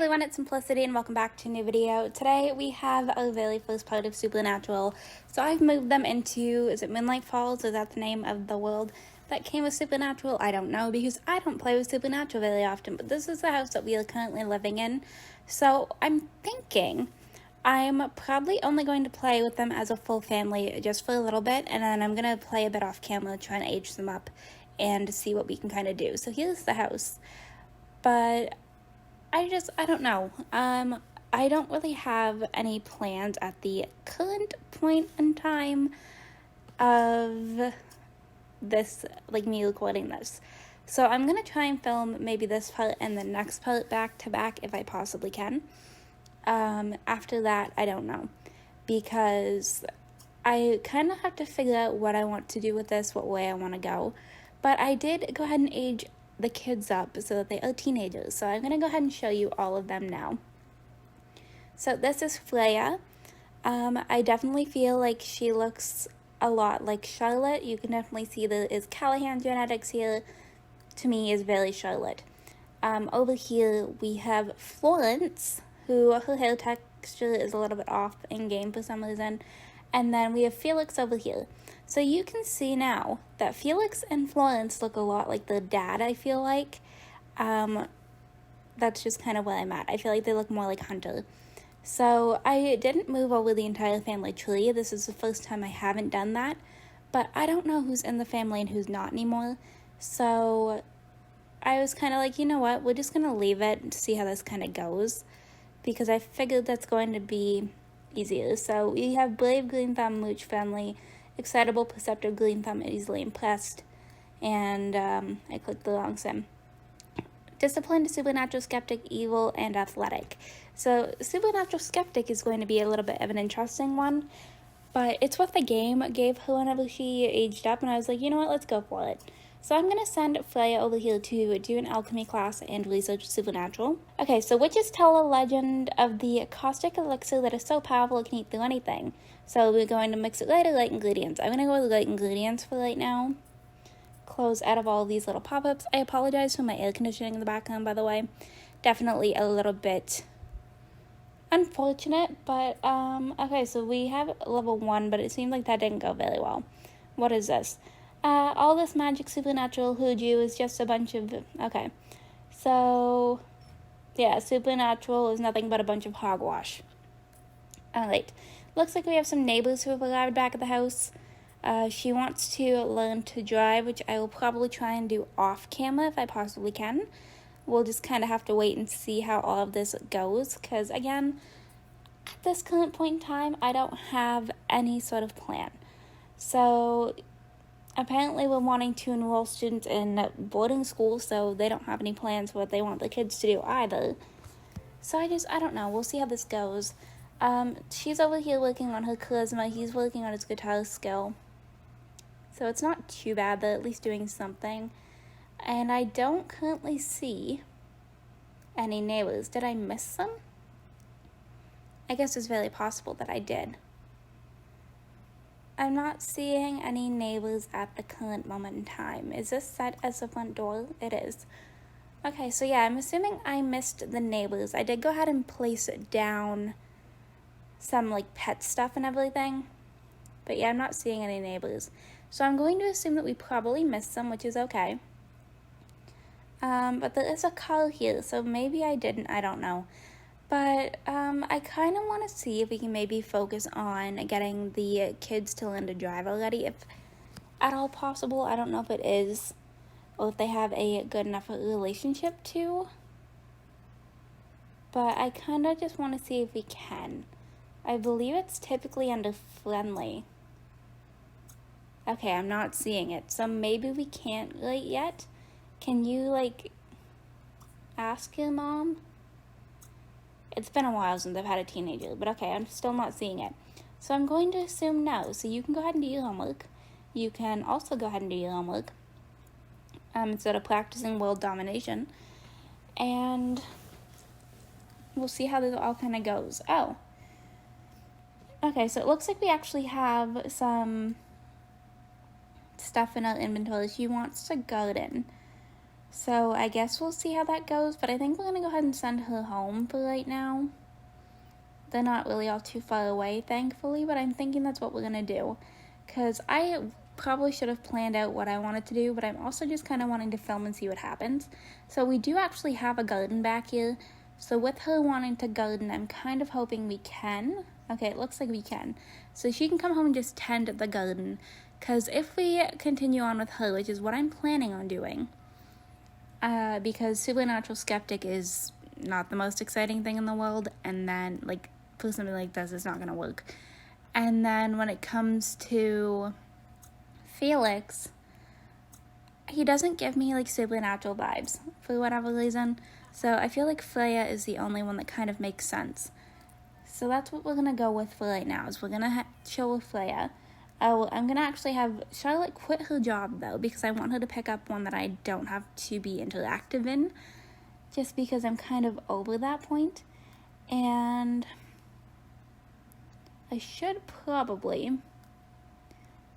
everyone, it's Simplicity and welcome back to a new video. Today we have a very first part of Supernatural. So I've moved them into, is it Moonlight Falls? Is that the name of the world that came with Supernatural? I don't know because I don't play with Supernatural very often, but this is the house that we are currently living in. So I'm thinking I'm probably only going to play with them as a full family just for a little bit, and then I'm going to play a bit off camera, try and age them up and see what we can kind of do. So here's the house. But I don't know. I don't really have any plans at the current point in time of this, like me recording this. So I'm going to try and film maybe this part and the next part back to back if I possibly can. After that, I don't know. Because I kind of have to figure out what I want to do with this, what way I want to go. But I did go ahead and age the kids up so that they are teenagers. So I'm going to go ahead and show you all of them now. So this is Freya. I definitely feel like she looks a lot like Charlotte. You can definitely see there is Callahan genetics here. To me is very Charlotte. Over here we have Florence, who her hair texture is a little bit off in game for some reason. And then we have Felix over here. So you can see now that Felix and Florence look a lot like their dad, I feel like. That's just kind of where I'm at. I feel like they look more like Hunter. So I didn't move over the entire family tree. This is the first time I haven't done that. But I don't know who's in the family and who's not anymore. So I was kind of like, you know what? We're just going to leave it and see how this kind of goes. Because I figured that's going to be easier. So we have Brave Green Thumb, Mooch Friendly, Excitable, Perceptive Green Thumb, Easily Impressed, and I clicked the wrong sim. Disciplined, Supernatural, Skeptic, Evil, and Athletic. So Supernatural Skeptic is going to be a little bit of an interesting one, but it's what the game gave her whenever she aged up, and I was like, you know what, let's go for it. So I'm going to send Freya over here to do an alchemy class and research Supernatural. Okay, so witches tell a legend of the caustic elixir that is so powerful it can eat through anything. So we're going to mix it later, light ingredients. I'm going to go with light ingredients for right now. Close out of all of these little pop-ups. I apologize for my air conditioning in the background, by the way. Definitely a little bit unfortunate, but okay, so we have level 1, but it seemed like that didn't go very well. What is this? All this magic supernatural hoodoo is just a bunch of, okay. So, yeah, supernatural is nothing but a bunch of hogwash. Alright, looks like we have some neighbors who have arrived back at the house. She wants to learn to drive, which I will probably try and do off camera if I possibly can. We'll just kind of have to wait and see how all of this goes, because again, at this current point in time, I don't have any sort of plan. So apparently we're wanting to enroll students in boarding school, so they don't have any plans for what they want the kids to do either. So I don't know. We'll see how this goes. She's over here working on her charisma. He's working on his guitar skill. So it's not too bad. They're at least doing something. And I don't currently see any neighbors. Did I miss them? I guess it's very possible that I did. I'm not seeing any neighbors at the current moment in time. Is this set as the front door? It is. Okay, so yeah, I'm assuming I missed the neighbors. I did go ahead and place down some like pet stuff and everything. But yeah, I'm not seeing any neighbors. So I'm going to assume that we probably missed them, which is okay. But there is a car here, so maybe I didn't, I don't know. But I kind of want to see if we can maybe focus on getting the kids to learn to drive already, if at all possible. I don't know if it is, or if they have a good enough relationship to. But I kind of just want to see if we can. I believe it's typically under friendly. Okay, I'm not seeing it, so maybe we can't right yet. Can you, like, ask your mom? It's been a while since I've had a teenager, but okay, I'm still not seeing it. So I'm going to assume no. So you can go ahead and do your homework. You can also go ahead and do your homework instead of practicing world domination. And we'll see how this all kind of goes. Oh. Okay, so it looks like we actually have some stuff in our inventory. She wants to garden. So I guess we'll see how that goes, but I think we're going to go ahead and send her home for right now. They're not really all too far away, thankfully, but I'm thinking that's what we're going to do. Because I probably should have planned out what I wanted to do, but I'm also just kind of wanting to film and see what happens. So we do actually have a garden back here. So with her wanting to garden, I'm kind of hoping we can. Okay, it looks like we can. So she can come home and just tend the garden. Because if we continue on with her, which is what I'm planning on doing, because Supernatural Skeptic is not the most exciting thing in the world, and then, like, for something like this, it's not going to work. And then when it comes to Felix, he doesn't give me, like, supernatural vibes for whatever reason. So I feel like Freya is the only one that kind of makes sense. So that's what we're going to go with for right now, is we're going to chill with Freya. Oh, I'm going to actually have Charlotte quit her job, though, because I want her to pick up one that I don't have to be interactive in, just because I'm kind of over that point. And I should probably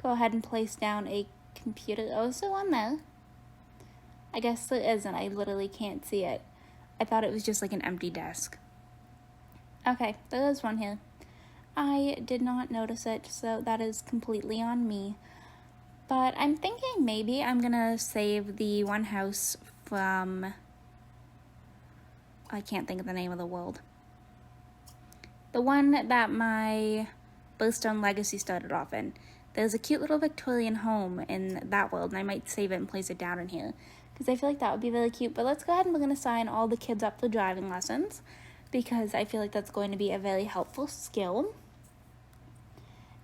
go ahead and place down a computer. Oh, is there one there? I guess there isn't. I literally can't see it. I thought it was just like an empty desk. Okay, there is one here. I did not notice it, so that is completely on me. But I'm thinking maybe I'm gonna save the one house from... I can't think of the name of the world. The one that my Birthstone Legacy started off in. There's a cute little Victorian home in that world, and I might save it and place it down in here, because I feel like that would be really cute. But let's go ahead and we're going to sign all the kids up for driving lessons, because I feel like that's going to be a very helpful skill.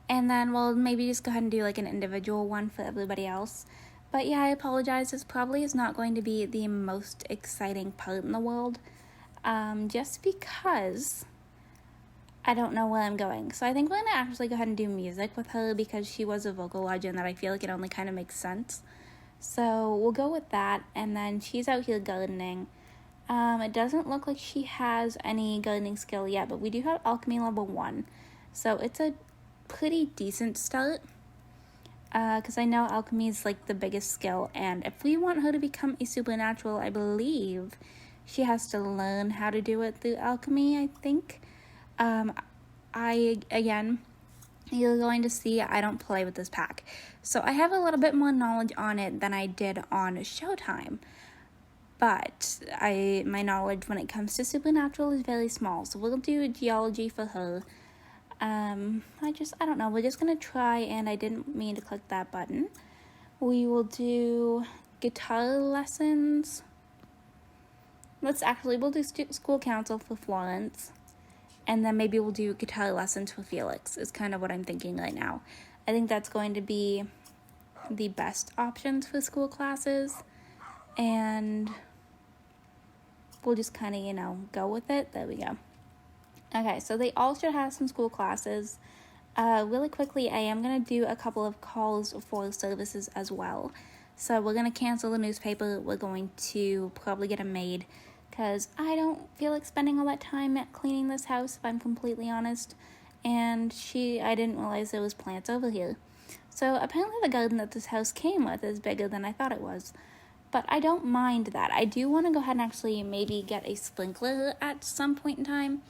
And then we'll maybe just go ahead and do like an individual one for everybody else. But yeah, I apologize. This probably is not going to be the most exciting part in the world, just because I don't know where I'm going. So I think we're going to actually go ahead and do music with her, because she was a vocal legend that I feel like it only kind of makes sense. So we'll go with that. And then she's out here gardening. It doesn't look like she has any gardening skill yet, but we do have alchemy level 1. So it's a pretty decent start, because I know alchemy is like the biggest skill, and if we want her to become a supernatural, I believe she has to learn how to do it through alchemy, I think. Again, you're going to see I don't play with this pack, so I have a little bit more knowledge on it than I did on Showtime, but my knowledge when it comes to supernatural is very small, so we'll do geology for her. I don't know, we're just gonna try, and I didn't mean to click that button. We will do guitar lessons. We'll do school council for Florence, and then maybe we'll do guitar lessons for Felix, is kind of what I'm thinking right now. I think that's going to be the best options for school classes, and we'll just kind of, go with it. There we go. Okay, so they all should have some school classes. Really quickly, I am going to do a couple of calls for services as well. So we're going to cancel the newspaper. We're going to probably get a maid, because I don't feel like spending all that time at cleaning this house, if I'm completely honest. And I didn't realize there was plants over here. So apparently the garden that this house came with is bigger than I thought it was. But I don't mind that. I do want to go ahead and actually maybe get a sprinkler at some point in time,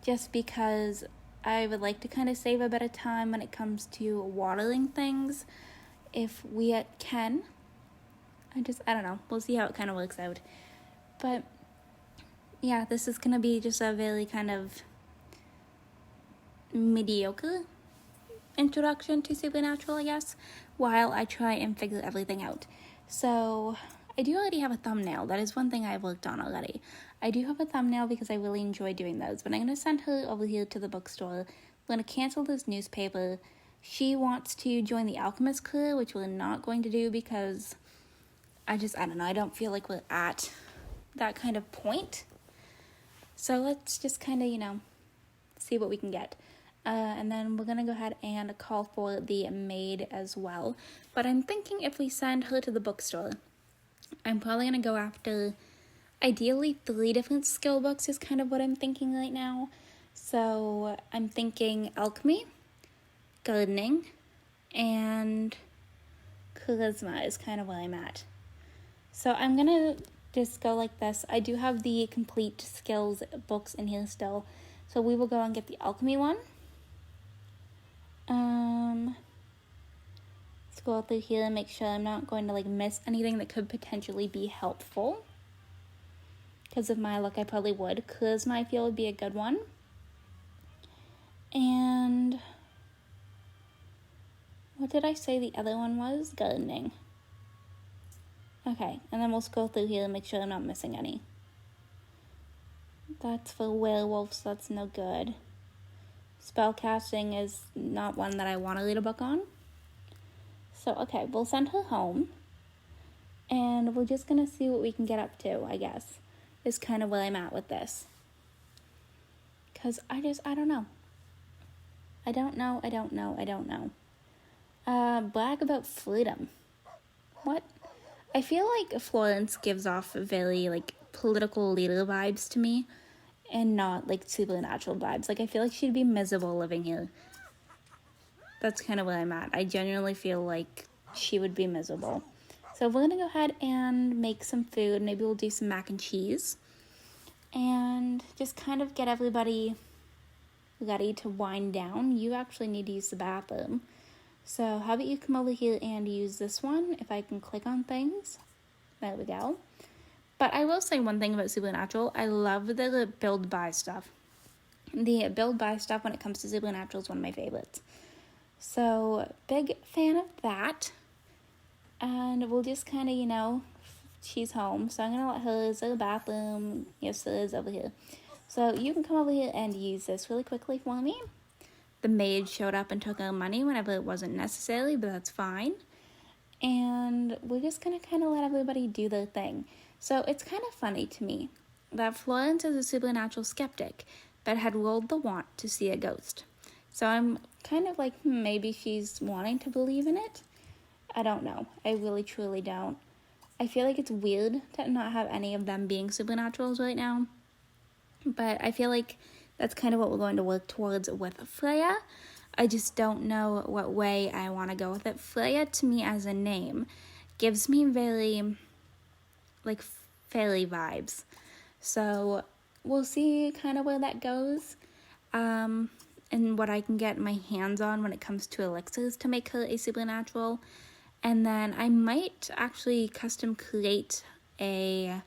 just because I would like to kind of save a bit of time when it comes to watering things, if we can. I don't know. We'll see how it kind of works out. But yeah, this is going to be just a very kind of mediocre introduction to Supernatural, I guess, while I try and figure everything out. So I do already have a thumbnail. That is one thing I've worked on already. I do have a thumbnail because I really enjoy doing those. But I'm going to send her over here to the bookstore. We're going to cancel this newspaper. She wants to join the Alchemist crew, which we're not going to do because I don't know. I don't feel like we're at that kind of point. So let's just kind of, see what we can get. And then we're going to go ahead and call for the maid as well. But I'm thinking if we send her to the bookstore, I'm probably going to go after, ideally, 3 different skill books is kind of what I'm thinking right now. So I'm thinking alchemy, gardening, and charisma is kind of where I'm at. So I'm gonna just go like this. I do have the complete skills books in here still. So we will go and get the alchemy one. Let's go through here and make sure I'm not going to like miss anything that could potentially be helpful. Because of my luck, I probably would. Charisma, I feel, would be a good one. And what did I say the other one was? Gardening. Okay, and then we'll scroll through here and make sure I'm not missing any. That's for werewolves, so that's no good. Spellcasting is not one that I want to read a book on. So, okay, we'll send her home. And we're just going to see what we can get up to, I guess. Is kind of where I'm at with this. Because I don't know. I don't know. Brag about freedom. What? I feel like Florence gives off very, like, political leader vibes to me. And not, like, supernatural vibes. Like, I feel like she'd be miserable living here. That's kind of where I'm at. I genuinely feel like she would be miserable. So we're going to go ahead and make some food. Maybe we'll do some mac and cheese. And just kind of get everybody ready to wind down. You actually need to use the bathroom. So how about you come over here and use this one. If I can click on things. There we go. But I will say one thing about Supernatural. I love the build-buy stuff. The build-buy stuff when it comes to Supernatural is one of my favorites. So, big fan of that. And we'll just kind of, she's home. So I'm going to let her use the bathroom. Yes, there is over here. So you can come over here and use this really quickly for me. The maid showed up and took our money whenever it wasn't necessary, but that's fine. And we're just going to kind of let everybody do their thing. So it's kind of funny to me that Florence is a supernatural skeptic, but had rolled the want to see a ghost. So I'm kind of like, maybe she's wanting to believe in it. I don't know. I really, truly don't. I feel like it's weird to not have any of them being supernaturals right now. But I feel like that's kind of what we're going to work towards with Freya. I just don't know what way I want to go with it. Freya, to me, as a name, gives me very, like, fairy vibes. So we'll see kind of where that goes. And what I can get my hands on when it comes to elixirs to make her a supernatural. And then I might actually custom create a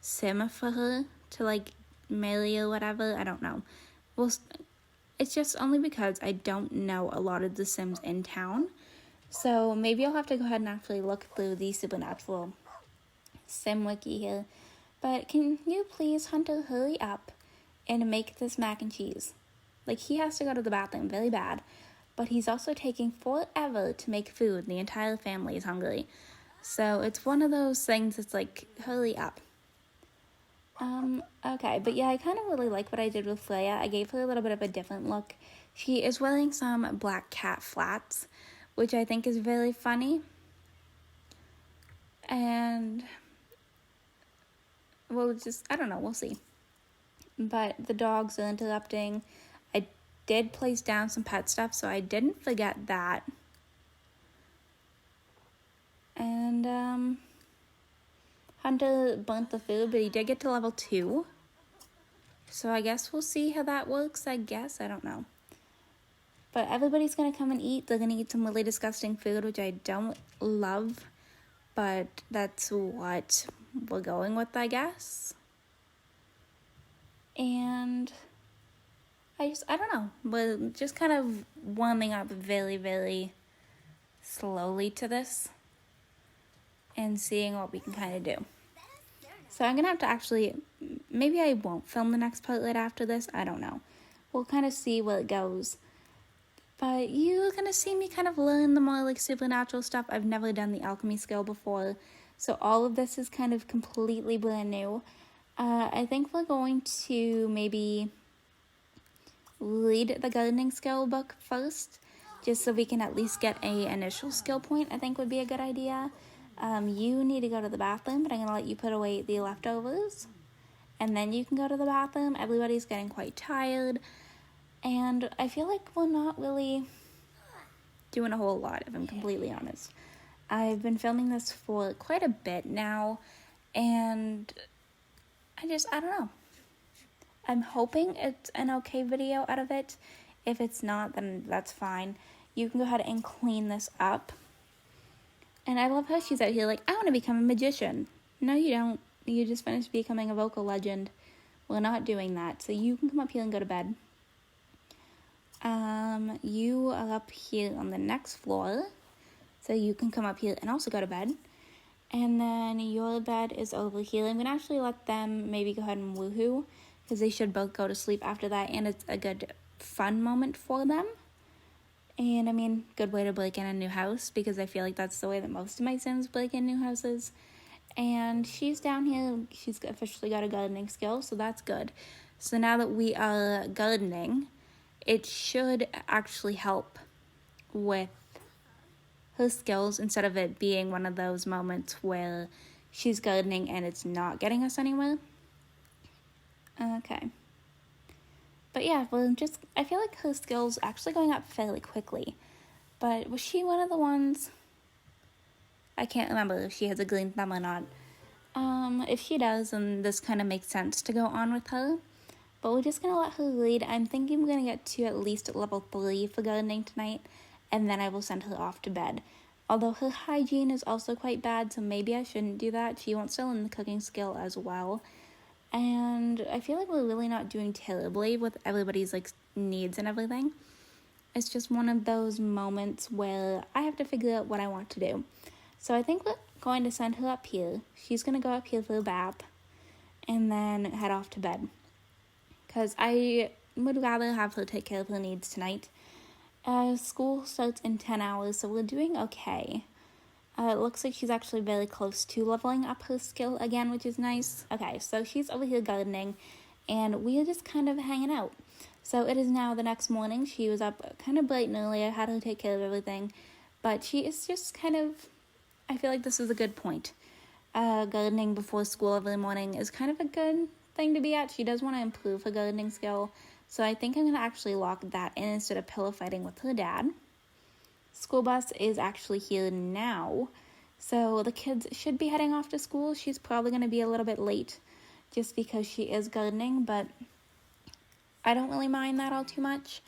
sim for her to, like, marry or whatever. I don't know. Well, it's just only because I don't know a lot of the sims in town. So maybe I'll have to go ahead and actually look through the supernatural sim wiki here. But can you please, Hunter, hurry up and make this mac and cheese? Like, he has to go to the bathroom very bad, but he's also taking forever to make food. The entire family is hungry. So it's one of those things that's like, hurry up. Okay, but yeah, I kind of really like what I did with Freya. I gave her a little bit of a different look. She is wearing some black cat flats, which I think is very funny. And we'll just, I don't know, we'll see. But the dogs are interrupting. I did place down some pet stuff, so I didn't forget that. And, Hunter burnt the food, but he did get to level 2. So I guess we'll see how that works, I guess. I don't know. But everybody's going to come and eat. They're going to eat some really disgusting food, which I don't love. But that's what we're going with, I guess. And I don't know. We're just kind of warming up very, very slowly to this. And seeing what we can kind of do. So I'm going to have to actually, maybe I won't film the next part right after this. I don't know. We'll kind of see where it goes. But you're going to see me kind of learn the more like supernatural stuff. I've never done the alchemy skill before. So all of this is kind of completely brand new. I think we're going to maybe read the gardening skill book first. Just so we can at least get an initial skill point, I think would be a good idea. You need to go to the bathroom, but I'm going to let you put away the leftovers. And then you can go to the bathroom. Everybody's getting quite tired. And I feel like we're not really doing a whole lot, if I'm completely honest. I've been filming this for quite a bit now, and I don't know. I'm hoping it's an okay video out of it. If it's not, then that's fine. You can go ahead and clean this up. And I love how she's out here like, I want to become a magician. No, you don't. You just finished becoming a vocal legend. We're not doing that. So you can come up here and go to bed. You are up here on the next floor. So you can come up here and also go to bed. And then your bed is over here. I'm going to actually let them maybe go ahead and woohoo, because they should both go to sleep after that. And it's a good fun moment for them. And I mean, good way to break in a new house, because I feel like that's the way that most of my Sims break in new houses. And she's down here. She's officially got a gardening skill, so that's good. So now that we are gardening, it should actually help with her skills, instead of it being one of those moments where she's gardening and it's not getting us anywhere. Okay. But yeah, well, I feel like her skills actually going up fairly quickly. But was she one of the ones? I can't remember if she has a green thumb or not. If she does, then this kind of makes sense to go on with her. But we're just going to let her lead. I'm thinking we're going to get to at least level 3 for gardening tonight, and then I will send her off to bed. Although her hygiene is also quite bad, so maybe I shouldn't do that. She won't still in the cooking skill as well. And I feel like we're really not doing terribly with everybody's needs and everything. It's just one of those moments where I have to figure out what I want to do. So I think we're going to send her up here. She's going to go up here for a bath and then head off to bed, because I would rather have her take care of her needs tonight. School starts in 10 hours, so we're doing okay. It looks like she's actually very close to leveling up her skill again, which is nice. Okay, so she's over here gardening, and we are just kind of hanging out. So it is now the next morning. She was up kind of bright and early. I had her take care of everything. But she is just kind of, I feel like this is a good point. Gardening before school every morning is kind of a good thing to be at. She does want to improve her gardening skill. So I think I'm going to actually lock that in instead of pillow fighting with her dad. School bus is actually here now. So the kids should be heading off to school. She's probably going to be a little bit late just because she is gardening, but I don't really mind that all too much.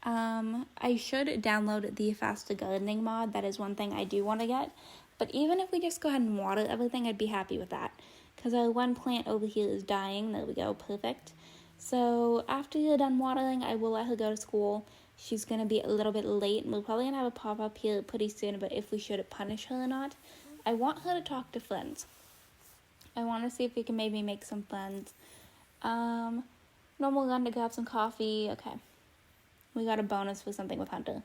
I should download the faster gardening mod. That is one thing I do want to get. But even if we just go ahead and water everything, I'd be happy with that. Because our one plant over here is dying. There we go. Perfect. So after you're done watering, I will let her go to school. She's going to be a little bit late. We're probably going to have a pop-up here pretty soon, but if we should punish her or not. I want her to talk to friends. I want to see if we can maybe make some friends. Normal run to grab some coffee. Okay. We got a bonus for something with Hunter.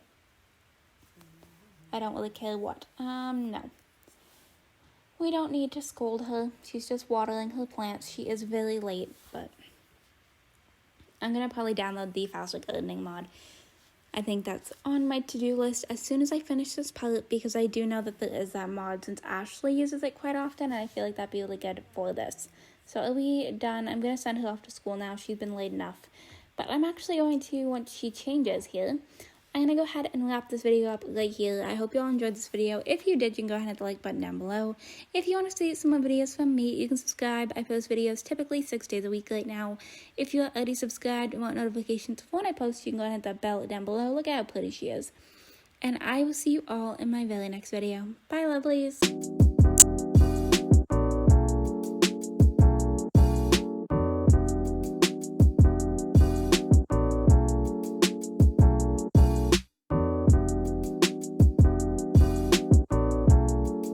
I don't really care what. No. We don't need to scold her. She's just watering her plants. She is very late, but I'm going to probably download the faster gardening mod. I think that's on my to-do list as soon as I finish this part, because I do know that there is that mod since Ashley uses it quite often, and I feel like that'd be really good for this. So are we done? I'm going to send her off to school now. She's been late enough. But I'm actually going to, once she changes here, I'm going to go ahead and wrap this video up right here. I hope you all enjoyed this video. If you did, you can go ahead and hit the like button down below. If you want to see some more videos from me, you can subscribe. I post videos typically 6 days a week right now. If you're already subscribed and want notifications for when I post, you can go ahead and hit that bell down below. Look at how pretty she is. And I will see you all in my very next video. Bye, lovelies.